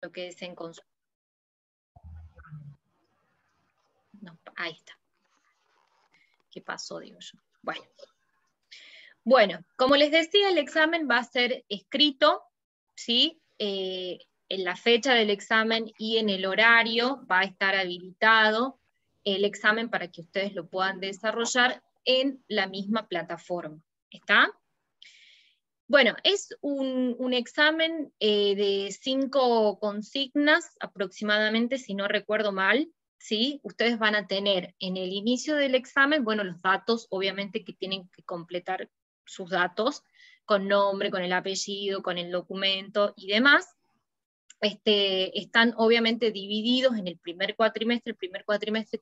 lo que deseen consultar. No, ahí está. ¿Qué pasó, digo yo? Bueno, como les decía, el examen va a ser escrito, ¿sí? En la fecha del examen y en el horario va a estar habilitado el examen para que ustedes lo puedan desarrollar en la misma plataforma. ¿Está? Bueno, es un examen de 5 consignas aproximadamente, si no recuerdo mal, ¿sí? Ustedes van a tener en el inicio del examen, bueno, los datos, obviamente que tienen que completar sus datos, con nombre, con el apellido, con el documento y demás. Están obviamente divididos en el primer cuatrimestre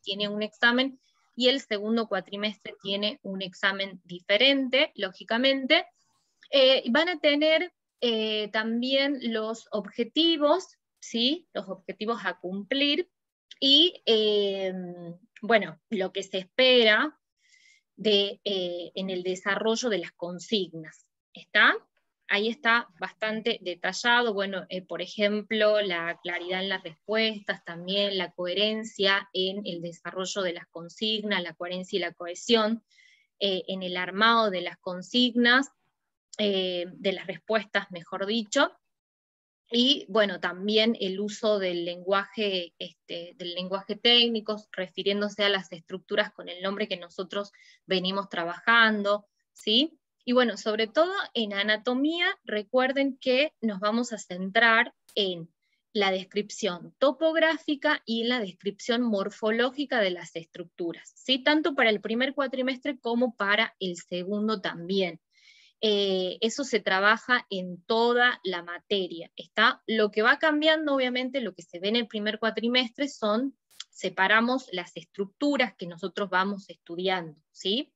tiene un examen, y el segundo cuatrimestre tiene un examen diferente, lógicamente. Van a tener también los objetivos, ¿sí? Los objetivos a cumplir, y bueno, lo que se espera en el desarrollo de las consignas. ¿Está? Ahí está bastante detallado, bueno, por ejemplo, la claridad en las respuestas, también la coherencia en el desarrollo de las consignas, la coherencia y la cohesión en el armado de las consignas, de las respuestas, mejor dicho, y bueno, también el uso del lenguaje técnico, refiriéndose a las estructuras con el nombre que nosotros venimos trabajando, ¿sí? Y bueno, sobre todo en anatomía, recuerden que nos vamos a centrar en la descripción topográfica y la descripción morfológica de las estructuras, ¿sí? Tanto para el primer cuatrimestre como para el segundo también. Eso se trabaja en toda la materia. ¿Está? Lo que va cambiando, obviamente, lo que se ve en el primer cuatrimestre separamos las estructuras que nosotros vamos estudiando, ¿sí?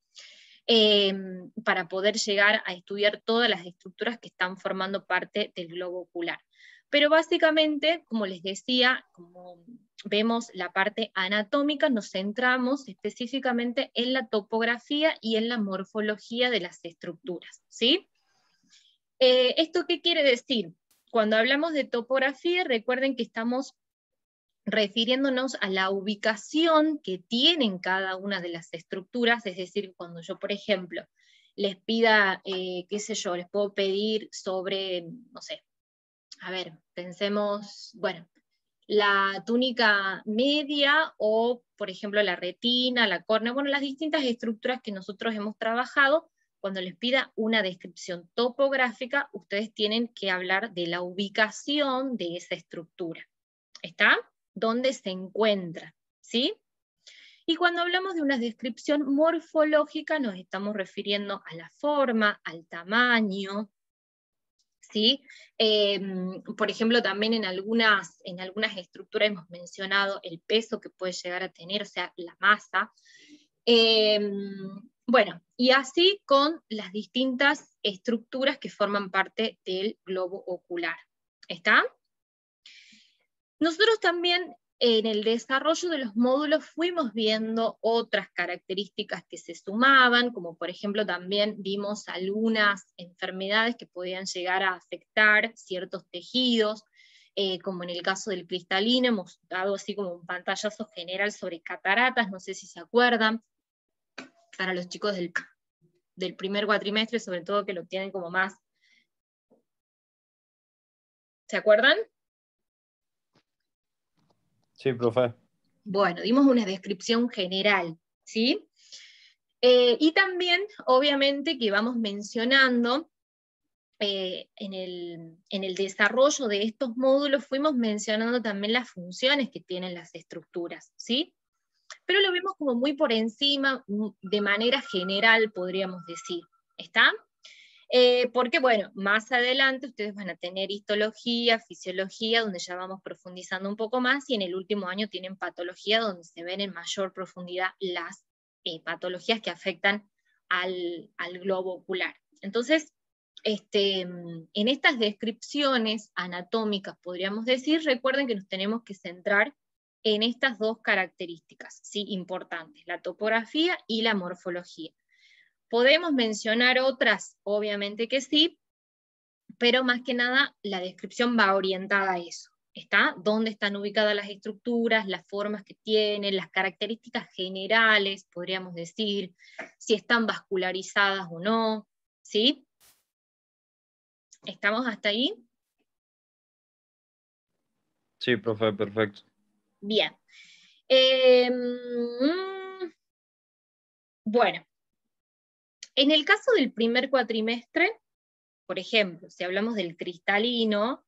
Para poder llegar a estudiar todas las estructuras que están formando parte del globo ocular. Pero básicamente, como les decía, como vemos la parte anatómica, nos centramos específicamente en la topografía y en la morfología de las estructuras, ¿sí? ¿Esto qué quiere decir? Cuando hablamos de topografía, recuerden que estamos refiriéndonos a la ubicación que tienen cada una de las estructuras, es decir, cuando yo, por ejemplo, les pida, qué sé yo, les puedo pedir sobre, no sé, a ver, pensemos, bueno, la túnica media o, por ejemplo, la retina, la córnea, bueno, las distintas estructuras que nosotros hemos trabajado. Cuando les pida una descripción topográfica, ustedes tienen que hablar de la ubicación de esa estructura. ¿Está? ¿Dónde se encuentra? ¿Sí? Y cuando hablamos de una descripción morfológica, nos estamos refiriendo a la forma, al tamaño, ¿sí? Por ejemplo, también en algunas estructuras hemos mencionado el peso que puede llegar a tener, o sea, la masa. Bueno, y así con las distintas estructuras que forman parte del globo ocular. ¿Está? Nosotros también en el desarrollo de los módulos fuimos viendo otras características que se sumaban, como por ejemplo también vimos algunas enfermedades que podían llegar a afectar ciertos tejidos, como en el caso del cristalino, hemos dado así como un pantallazo general sobre cataratas, no sé si se acuerdan, para los chicos del primer cuatrimestre, sobre todo que lo tienen como más. ¿Se acuerdan? Sí, profe. Bueno, dimos una descripción general, ¿sí? Y también, obviamente, que vamos mencionando en el desarrollo de estos módulos, fuimos mencionando también las funciones que tienen las estructuras, ¿sí? Pero lo vimos como muy por encima, de manera general, podríamos decir, ¿está? Porque, bueno, más adelante ustedes van a tener histología, fisiología, donde ya vamos profundizando un poco más, y en el último año tienen patología, donde se ven en mayor profundidad las patologías que afectan al globo ocular. Entonces, en estas descripciones anatómicas, podríamos decir, recuerden que nos tenemos que centrar en estas dos características, ¿sí? Importantes, la topografía y la morfología. ¿Podemos mencionar otras? Obviamente que sí, pero más que nada la descripción va orientada a eso, ¿Está? ¿Dónde están ubicadas las estructuras, las formas que tienen, las características generales, podríamos decir, si están vascularizadas o no, ¿sí? ¿Estamos hasta ahí? Sí, profe, perfecto. Bien. Bueno, en el caso del primer cuatrimestre, por ejemplo, si hablamos del cristalino,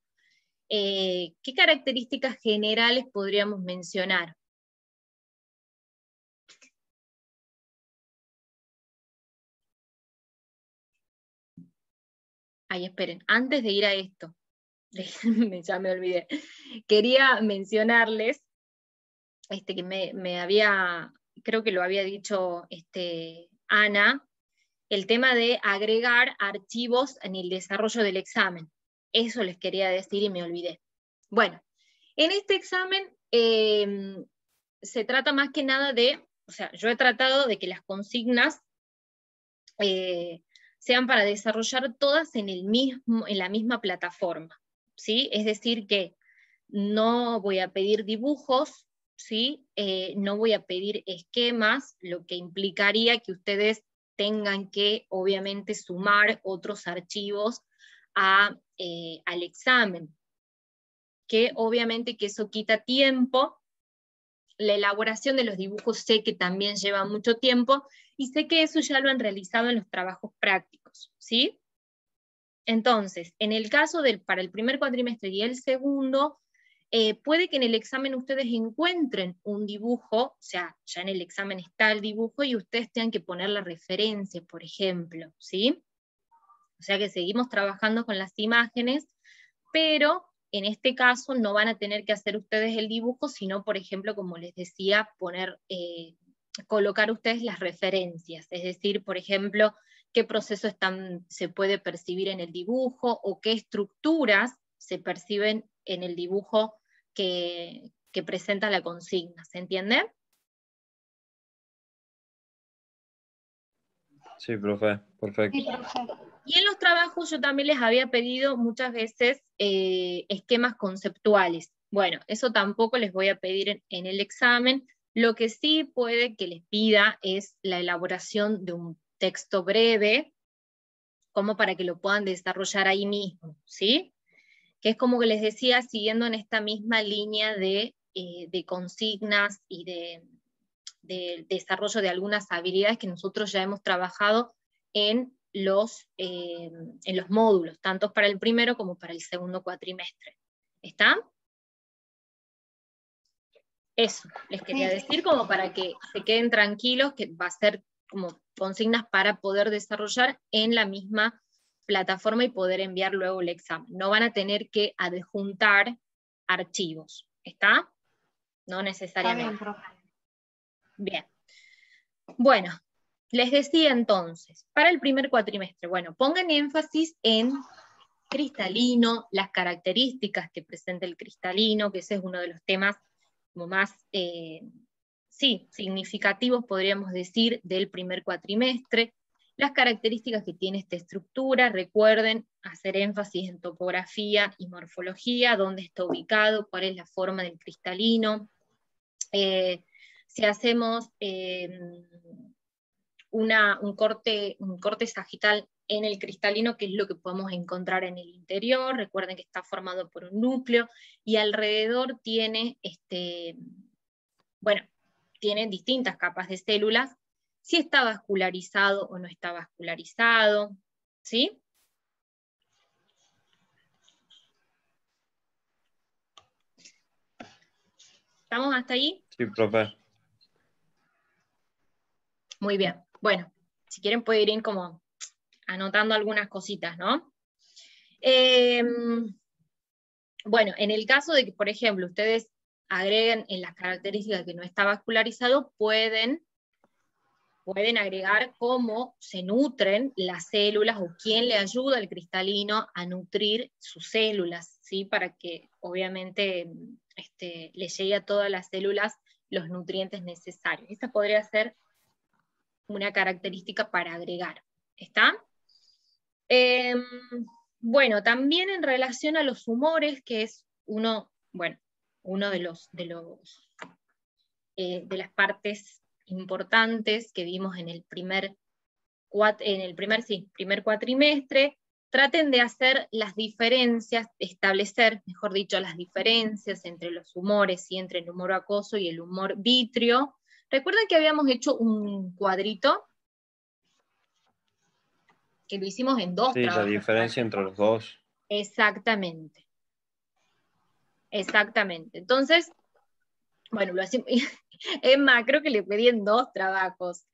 ¿qué características generales podríamos mencionar? Ay, esperen, antes de ir a esto, ya me olvidé, quería mencionarles, que me había, creo que lo había dicho Ana, el tema de agregar archivos en el desarrollo del examen. Eso les quería decir y me olvidé. Bueno, en este examen se trata más que nada de, o sea, yo he tratado de que las consignas sean para desarrollar todas en la misma plataforma, ¿sí? Es decir, que no voy a pedir dibujos, ¿sí? No voy a pedir esquemas, lo que implicaría que ustedes tengan que, obviamente, sumar otros archivos al examen, que obviamente que eso quita tiempo. La elaboración de los dibujos sé que también lleva mucho tiempo, y sé que eso ya lo han realizado en los trabajos prácticos, ¿sí? Entonces, en el caso para el primer cuatrimestre y el segundo, puede que en el examen ustedes encuentren un dibujo, o sea, ya en el examen está el dibujo y ustedes tengan que poner la referencia, por ejemplo, ¿sí? O sea que seguimos trabajando con las imágenes, pero en este caso no van a tener que hacer ustedes el dibujo, sino, por ejemplo, como les decía, colocar ustedes las referencias, es decir, por ejemplo, qué proceso se puede percibir en el dibujo, o qué estructuras se perciben en el dibujo que presenta la consigna, ¿se entiende? Sí, profe, perfecto. Sí, profe. Y en los trabajos yo también les había pedido muchas veces esquemas conceptuales. Bueno, eso tampoco les voy a pedir en el examen. Lo que sí puede que les pida es la elaboración de un texto breve, como para que lo puedan desarrollar ahí mismo, ¿sí? Que es como que les decía, siguiendo en esta misma línea de consignas y de desarrollo de algunas habilidades que nosotros ya hemos trabajado en los módulos, tanto para el primero como para el segundo cuatrimestre. ¿Está? Eso les quería decir, como para que se queden tranquilos, que va a ser como consignas para poder desarrollar en la misma plataforma y poder enviar luego el examen. No van a tener que adjuntar archivos. ¿Está? No necesariamente. Está bien, profe. Bien. Bueno, les decía entonces, para el primer cuatrimestre, bueno, pongan énfasis en cristalino, las características que presenta el cristalino, que ese es uno de los temas como más, significativos, podríamos decir, del primer cuatrimestre. Las características que tiene esta estructura, recuerden hacer énfasis en topografía y morfología, dónde está ubicado, cuál es la forma del cristalino. Si hacemos un corte sagital en el cristalino, que es lo que podemos encontrar en el interior. Recuerden que está formado por un núcleo, y alrededor tiene, tiene distintas capas de células, si está vascularizado o no está vascularizado, ¿sí? ¿Estamos hasta ahí? Sí, profe. Muy bien. Bueno, si quieren pueden ir como anotando algunas cositas, ¿no? Bueno, en el caso de que, por ejemplo, ustedes agreguen en las características que no está vascularizado, pueden agregar cómo se nutren las células, o quién le ayuda al cristalino a nutrir sus células, ¿sí? Para que obviamente le llegue a todas las células los nutrientes necesarios. Esta podría ser una característica para agregar. ¿Está? Bueno, también en relación a los humores, que es uno bueno, uno de las partes importantes que vimos en el primer cuatrimestre. Traten de hacer las diferencias, establecer, mejor dicho, las diferencias entre los humores, ¿sí? Entre el humor acuoso y el humor vítreo. ¿Recuerdan que habíamos hecho un cuadrito? Que lo hicimos en 2 Sí, la trabajos. diferencia entre los dos. Exactamente. Exactamente. Entonces, bueno, lo hacemos. Es más, creo que le pedí en 2 trabajos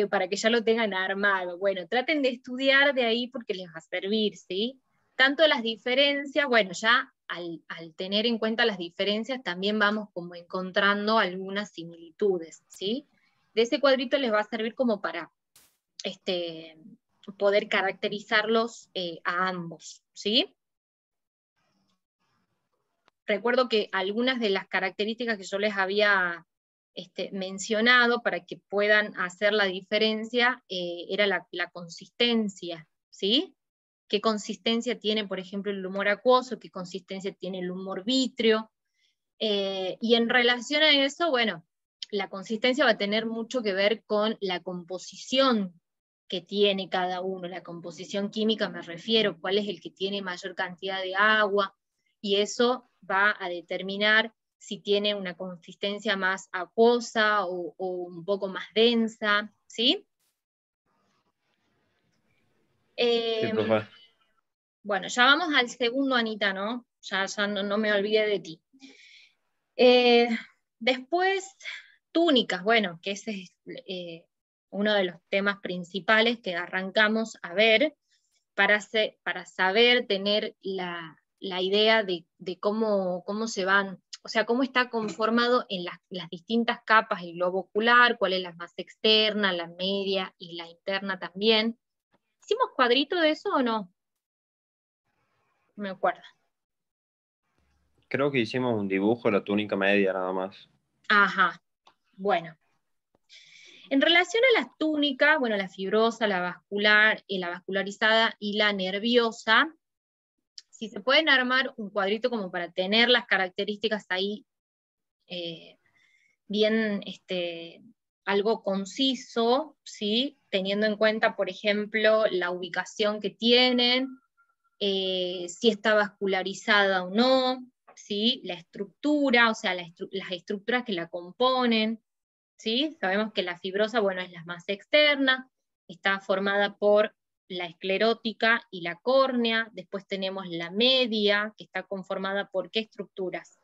para que ya lo tengan armado. Bueno, traten de estudiar de ahí porque les va a servir, ¿sí? Tanto las diferencias, bueno, ya al tener en cuenta las diferencias también vamos como encontrando algunas similitudes, ¿sí? De ese cuadrito les va a servir como para poder caracterizarlos a ambos, ¿sí? Recuerdo que algunas de las características que yo les había mencionado para que puedan hacer la diferencia era la consistencia, ¿sí? ¿Qué consistencia tiene, por ejemplo, el humor acuoso? ¿Qué consistencia tiene el humor vítreo? Y en relación a eso, bueno, la consistencia va a tener mucho que ver con la composición que tiene cada uno, la composición química me refiero, cuál es el que tiene mayor cantidad de agua, y eso va a determinar si tiene una consistencia más acuosa o un poco más densa, ¿sí? Sí, Eh, profe. bueno, ya vamos al segundo, Anita, ¿no? Ya no me olvidé de ti. Eh, Después, túnicas, bueno, que ese es uno de los temas principales que arrancamos a ver para saber, tener la idea de cómo se van, o sea, cómo está conformado en las distintas capas el globo ocular, cuál es la más externa, la media y la interna también. ¿Hicimos cuadrito de eso o no? No me acuerdo. Creo que hicimos un dibujo de la túnica media nada más. Ajá, bueno. En relación a las túnicas, bueno, la fibrosa, la vascular, la vascularizada y la nerviosa, si se pueden armar un cuadrito como para tener las características ahí eh, bien, algo conciso, ¿sí? Teniendo en cuenta, por ejemplo, la ubicación que tienen, si está vascularizada o no, ¿sí? La estructura, o sea, las estructuras que la componen, ¿sí? Sabemos que la fibrosa, bueno, es la más externa, está formada por la esclerótica y la córnea, después tenemos la media, que está conformada por ¿qué estructuras?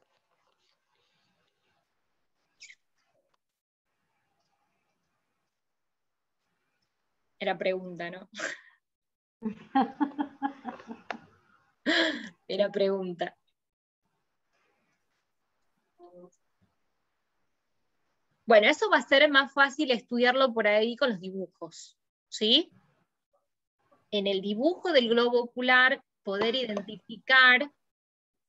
Era pregunta, ¿no? Era pregunta. Bueno, eso va a ser más fácil estudiarlo por ahí con los dibujos, ¿sí? En el dibujo del globo ocular, poder identificar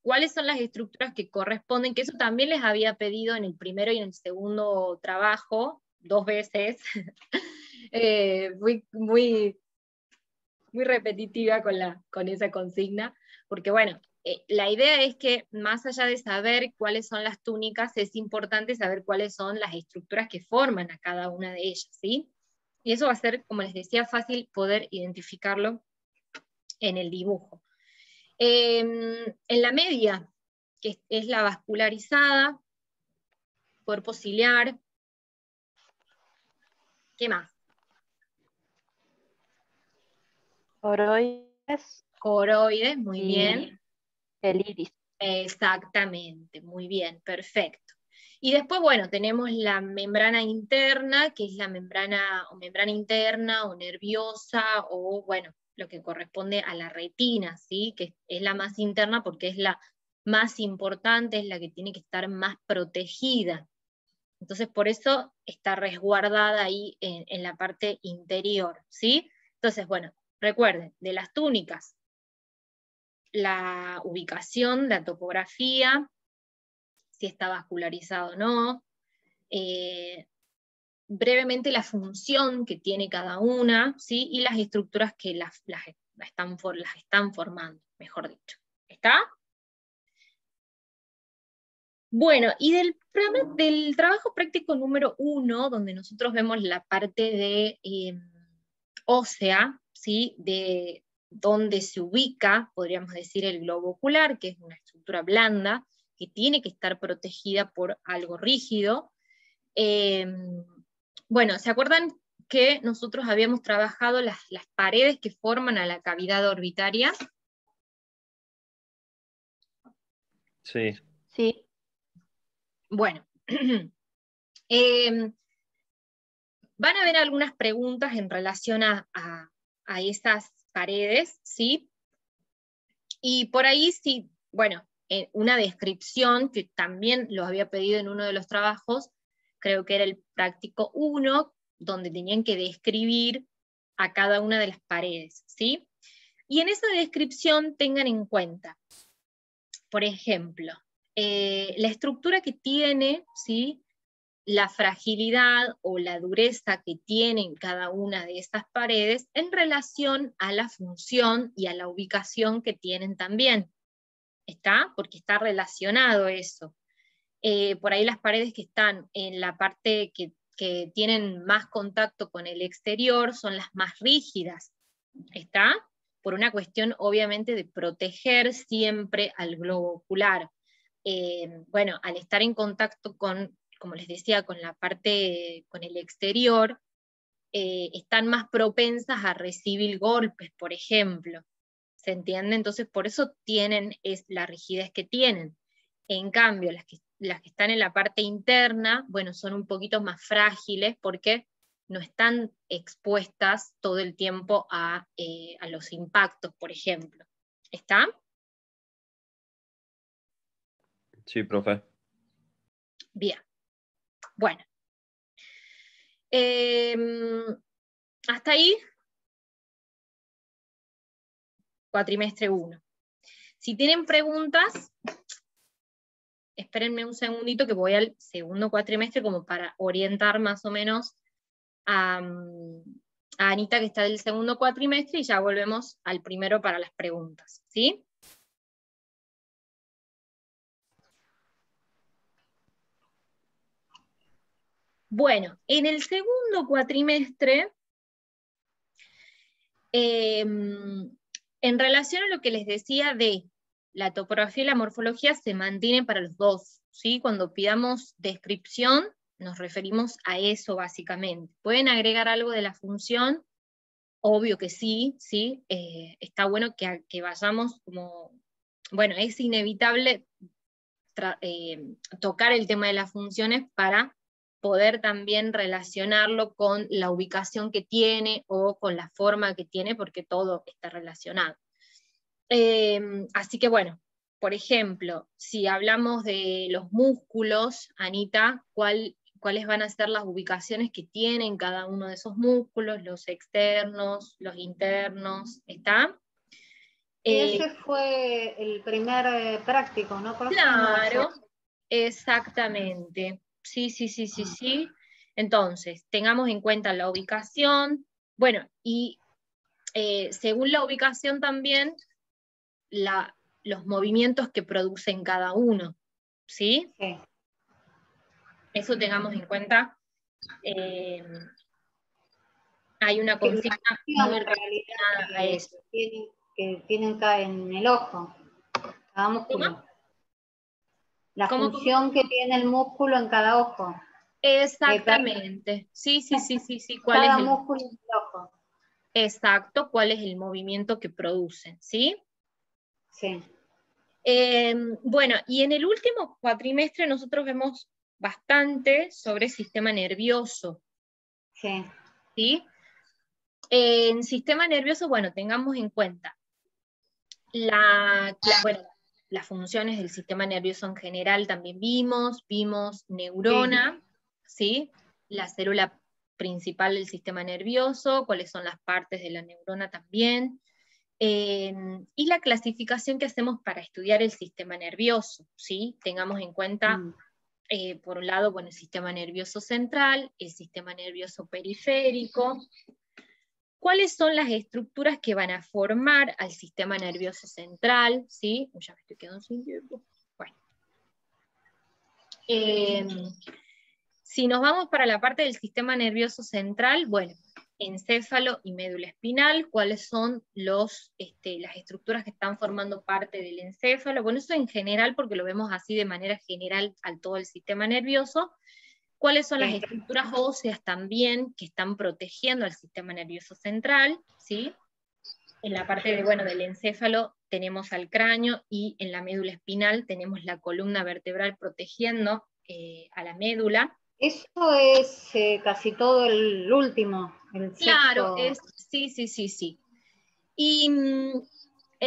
cuáles son las estructuras que corresponden, que eso también les había pedido en el primero y en el segundo trabajo, 2 veces. Fui muy repetitiva con esa consigna, porque bueno, la idea es que más allá de saber cuáles son las túnicas, es importante saber cuáles son las estructuras que forman a cada una de ellas, ¿sí? Y eso va a ser, como les decía, fácil poder identificarlo en el dibujo. En la media, que es la vascularizada, cuerpo ciliar, ¿qué más? Oroides Coroides, muy y bien. el iris. Exactamente, muy bien, perfecto. Y después, bueno, tenemos la membrana interna, que es la membrana interna o nerviosa, o bueno, lo que corresponde a la retina, ¿sí? Que es la más interna porque es la más importante, es la que tiene que estar más protegida. Entonces, por eso está resguardada ahí en la parte interior, ¿sí? Entonces, bueno, recuerden, de las túnicas, la ubicación, la topografía, si está vascularizado o no, eh, brevemente la función que tiene cada una, ¿sí? Y las estructuras que las están formando, mejor dicho. ¿Está? Bueno, y del trabajo práctico número 1, donde nosotros vemos la parte de ósea, ¿sí? De dónde se ubica, podríamos decir, el globo ocular, que es una estructura blanda, que tiene que estar protegida por algo rígido. Bueno, ¿se acuerdan que nosotros habíamos trabajado las paredes que forman a la cavidad orbitaria? Sí, Sí. Bueno, van a haber algunas preguntas en relación a esas paredes, ¿sí? Y por ahí sí, bueno, una descripción que también lo había pedido en uno de los trabajos, creo que era el práctico 1, donde tenían que describir a cada una de las paredes, ¿sí? Y en esa descripción tengan en cuenta, por ejemplo, la estructura que tiene, ¿sí? La fragilidad o la dureza que tienen cada una de estas paredes en relación a la función y a la ubicación que tienen también. ¿Está? Porque está relacionado eso. Por ahí las paredes que están en la parte que tienen más contacto con el exterior son las más rígidas. ¿Está? Por una cuestión obviamente de proteger siempre al globo ocular. Bueno, al estar en contacto con, como les decía, con la parte, con el exterior, están más propensas a recibir golpes, por ejemplo. ¿Se entiende? Entonces, por eso tienen la rigidez que tienen. En cambio, las que están en la parte interna, bueno, son un poquito más frágiles porque no están expuestas todo el tiempo a los impactos, por ejemplo. ¿Está? sí, profe. Bien. Bueno. Hasta ahí, cuatrimestre 1. Si tienen preguntas, espérenme un segundito que voy al segundo cuatrimestre como para orientar más o menos a Anita, que está del segundo cuatrimestre, y ya volvemos al primero para las preguntas, ¿sí? Bueno, en el segundo cuatrimestre, en relación a lo que les decía de la topografía y la morfología, se mantienen para los dos, ¿sí? Cuando pidamos descripción, nos referimos a eso básicamente. ¿Pueden agregar algo de la función? Obvio que sí, ¿sí? Está bueno que vayamos como, bueno, es inevitable tocar el tema de las funciones para poder también relacionarlo con la ubicación que tiene o con la forma que tiene, porque todo está relacionado. Así que bueno, por ejemplo, si hablamos de los músculos, Anita, ¿cuáles van a ser las ubicaciones que tienen cada uno de esos músculos, los externos, los internos? ¿Está? Ese fue el primer práctico, ¿no, profe? Claro, exactamente. Sí, sí, sí, sí, sí. Entonces, tengamos en cuenta la ubicación. Bueno, y según la ubicación también, los movimientos que producen cada uno. ¿Sí? Sí. Eso tengamos en cuenta. Hay una Que la consigna función, muy en realidad relacionada a eso. que tienen acá en el ojo, cada músculo. ¿Cómo? La ¿Cómo? función que tiene el músculo en cada ojo. Exactamente. Sí, sí, sí, sí, sí. ¿Cuál es Cada el músculo en el ojo. exacto? ¿Cuál es el movimiento que producen? ¿Sí? Sí. Bueno, y en el último cuatrimestre nosotros vemos bastante sobre el sistema nervioso. Sí. ¿Sí? En sistema nervioso, bueno, tengamos en cuenta bueno, las funciones del sistema nervioso en general también vimos neurona, ¿sí? La célula principal del sistema nervioso, cuáles son las partes de la neurona también, y la clasificación que hacemos para estudiar el sistema nervioso, ¿sí? Tengamos en cuenta, por un lado, bueno, el sistema nervioso central, el sistema nervioso periférico. ¿Cuáles son las estructuras que van a formar al sistema nervioso central? ¿Sí? Ya me estoy quedando sin tiempo. Bueno. Si nos vamos para la parte del sistema nervioso central, bueno, encéfalo y médula espinal, cuáles son las estructuras que están formando parte del encéfalo. Bueno, eso en general, porque lo vemos así de manera general al todo el sistema nervioso. ¿Cuáles son las estructuras óseas también que están protegiendo al sistema nervioso central? ¿Sí? En la parte del encéfalo tenemos al cráneo, y en la médula espinal tenemos la columna vertebral protegiendo a la médula. Eso es casi todo el último, el Claro, sexto. sí. Y en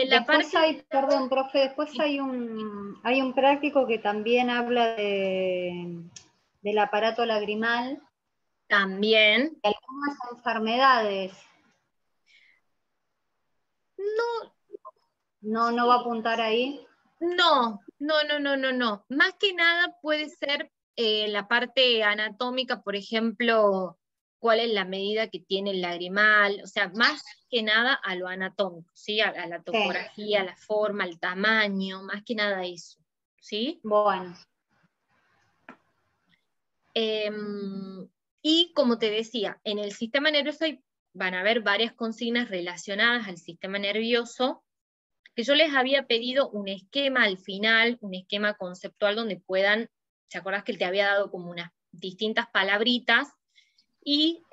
la después parte... perdón, profe, después hay un práctico que también habla del aparato lagrimal. También. De algunas enfermedades. No va a apuntar ahí. No. Más que nada puede ser la parte anatómica, por ejemplo, cuál es la medida que tiene el lagrimal, o sea, más que nada a lo anatómico, ¿sí? A la topografía, sí, a la forma, al tamaño, más que nada eso, ¿sí? Bueno. Y como te decía, en el sistema nervioso van a haber varias consignas relacionadas al sistema nervioso, que yo les había pedido un esquema al final, un esquema conceptual donde puedan, ¿te acordás que te había dado como unas distintas palabritas? Y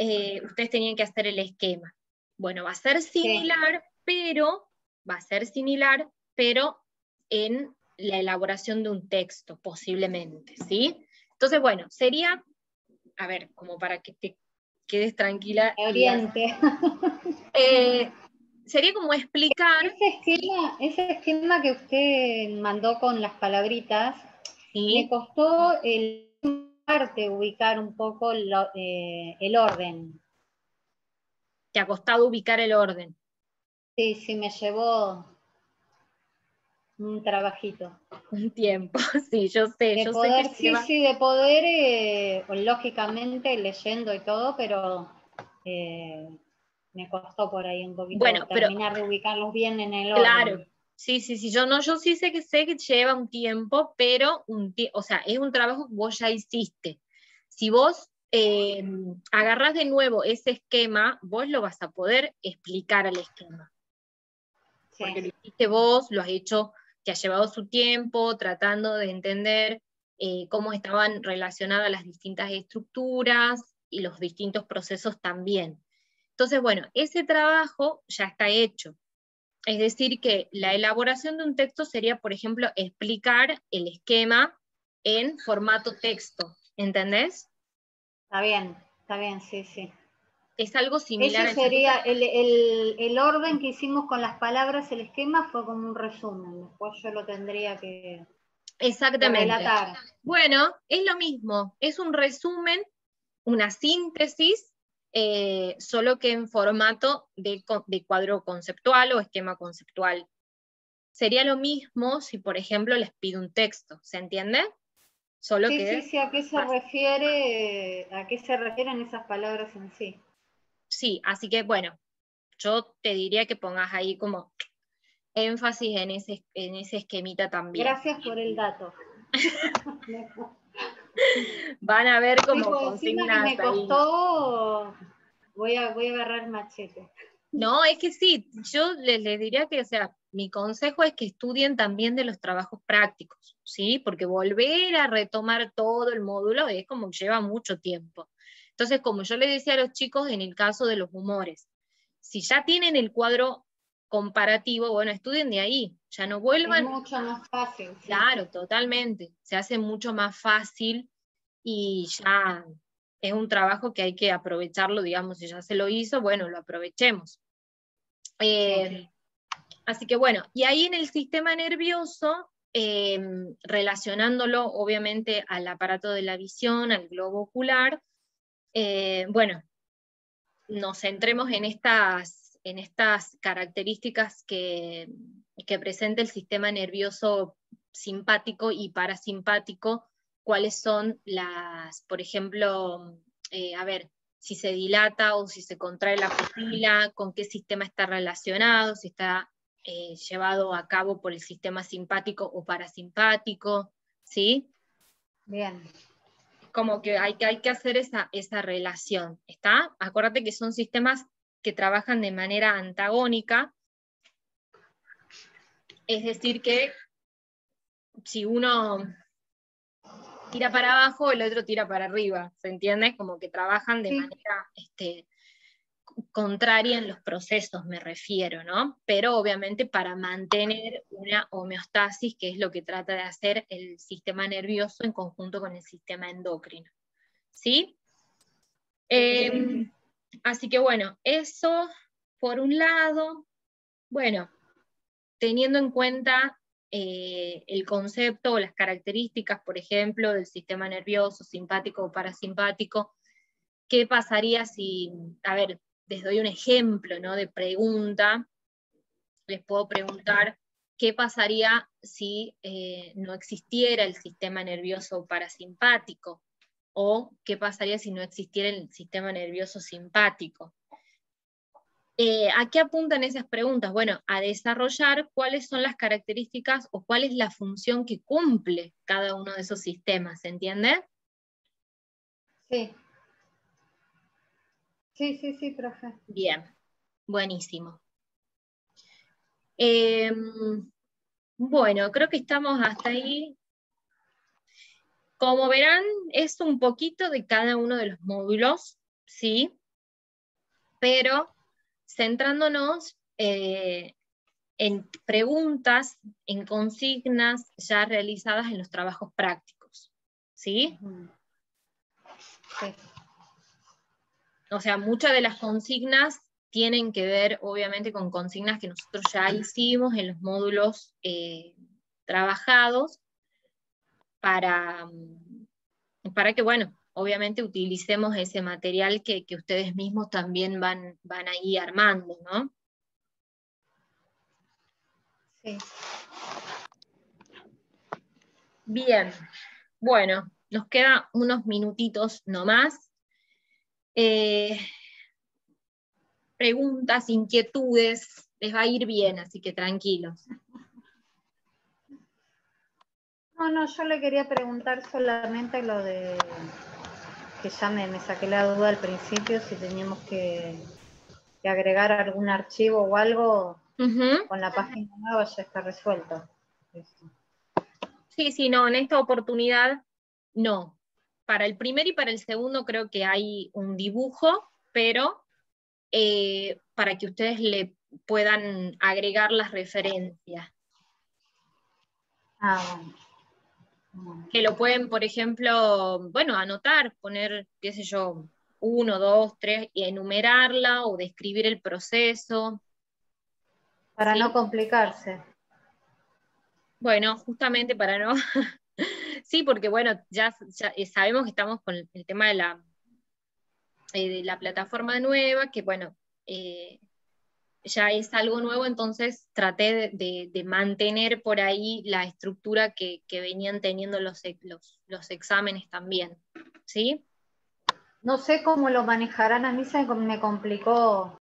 ustedes tenían que hacer el esquema. Bueno, va a ser similar, pero en la elaboración de un texto, posiblemente, ¿sí? Entonces, bueno, sería, a ver, como para que te quedes tranquila. Oriente. Sería como explicar... Ese esquema que usted mandó con las palabritas, ¿sí? Me costó el parte ubicar un poco el orden. ¿Te ha costado ubicar el orden? Sí, me llevó un trabajito. Un tiempo, sí, yo sé que lleva... de poder, lógicamente leyendo y todo, pero me costó por ahí un poquito terminar de ubicarlos bien en el orden. Claro, sí, yo sí sé que lleva un tiempo, pero o sea, es un trabajo que vos ya hiciste. Si vos agarrás de nuevo ese esquema, vos lo vas a poder explicar al esquema. Sí. Porque lo hiciste vos, lo has hecho, te ha llevado su tiempo tratando de entender cómo estaban relacionadas las distintas estructuras y los distintos procesos también. Entonces, bueno, ese trabajo ya está hecho. Es decir, que la elaboración de un texto sería, por ejemplo, explicar el esquema en formato texto, ¿entendés? Está bien, sí. Es algo similar. Ese sería el orden que hicimos con las palabras, el esquema fue como un resumen, después yo lo tendría que relatar. Bueno, es lo mismo, es un resumen, una síntesis, solo que en formato de cuadro conceptual o esquema conceptual. Sería lo mismo si, por ejemplo, les pido un texto, ¿se entiende? Solo que... Sí, ¿a qué se refieren esas palabras en sí? Sí, así que bueno, yo te diría que pongas ahí como énfasis en ese esquemita también. Gracias por el dato. Van a ver como consignas que me costó, voy a agarrar machete. No, es que sí, yo les diría que, o sea, mi consejo es que estudien también de los trabajos prácticos, ¿sí? Porque volver a retomar todo el módulo es como que lleva mucho tiempo. Entonces, como yo les decía a los chicos en el caso de los humores, si ya tienen el cuadro comparativo, bueno, estudien de ahí, ya no vuelvan. Es mucho más fácil. Sí. Claro, totalmente, se hace mucho más fácil y ya es un trabajo que hay que aprovecharlo, digamos, si ya se lo hizo, bueno, lo aprovechemos. Sí. Así que bueno, y ahí en el sistema nervioso, relacionándolo obviamente al aparato de la visión, al globo ocular, bueno, nos centremos en estas características que presenta el sistema nervioso simpático y parasimpático, cuáles son por ejemplo, a ver, si se dilata o si se contrae la pupila, con qué sistema está relacionado, si está llevado a cabo por el sistema simpático o parasimpático, ¿sí? Bien. Como que hay que hacer esa relación, ¿está? Acuérdate que son sistemas que trabajan de manera antagónica, es decir que si uno tira para abajo, el otro tira para arriba, ¿se entiende? Como que trabajan de manera contraria en los procesos, me refiero, ¿no? Pero obviamente para mantener una homeostasis, que es lo que trata de hacer el sistema nervioso en conjunto con el sistema endocrino. ¿Sí? Así que bueno, eso por un lado, bueno, teniendo en cuenta el concepto o las características, por ejemplo, del sistema nervioso, simpático o parasimpático, ¿qué pasaría si, a ver, les doy un ejemplo, ¿no?, de pregunta, les puedo preguntar qué pasaría si no existiera el sistema nervioso parasimpático, o qué pasaría si no existiera el sistema nervioso simpático. ¿A qué apuntan esas preguntas? Bueno, a desarrollar cuáles son las características o cuál es la función que cumple cada uno de esos sistemas, ¿se entiende? Sí. Sí, profe. Bien, buenísimo. Bueno, creo que estamos hasta ahí. Como verán, es un poquito de cada uno de los módulos, ¿sí? Pero centrándonos en preguntas, en consignas ya realizadas en los trabajos prácticos, ¿sí? Sí. O sea, muchas de las consignas tienen que ver, obviamente, con consignas que nosotros ya hicimos en los módulos trabajados para que, bueno, obviamente utilicemos ese material que ustedes mismos también van ahí armando, ¿no? Sí. Bien, bueno, nos quedan unos minutitos nomás. Preguntas, inquietudes, les va a ir bien, así que tranquilos. No, yo le quería preguntar solamente lo de, que ya me saqué la duda al principio, si teníamos que agregar algún archivo o algo, con la página nueva ya está resuelto. Eso. Sí, no, en esta oportunidad no. Para el primer y para el segundo creo que hay un dibujo, pero para que ustedes le puedan agregar las referencias. Bueno. Que lo pueden, por ejemplo, bueno, anotar, poner, qué sé yo, 1, 2, 3, y enumerarla o describir el proceso. Para ¿sí? no complicarse. Bueno, justamente para no... sí, porque bueno, ya sabemos que estamos con el tema de la plataforma nueva, que bueno, ya es algo nuevo, entonces traté de mantener por ahí la estructura que venían teniendo los exámenes también, ¿sí? No sé cómo lo manejarán, a mí me complicó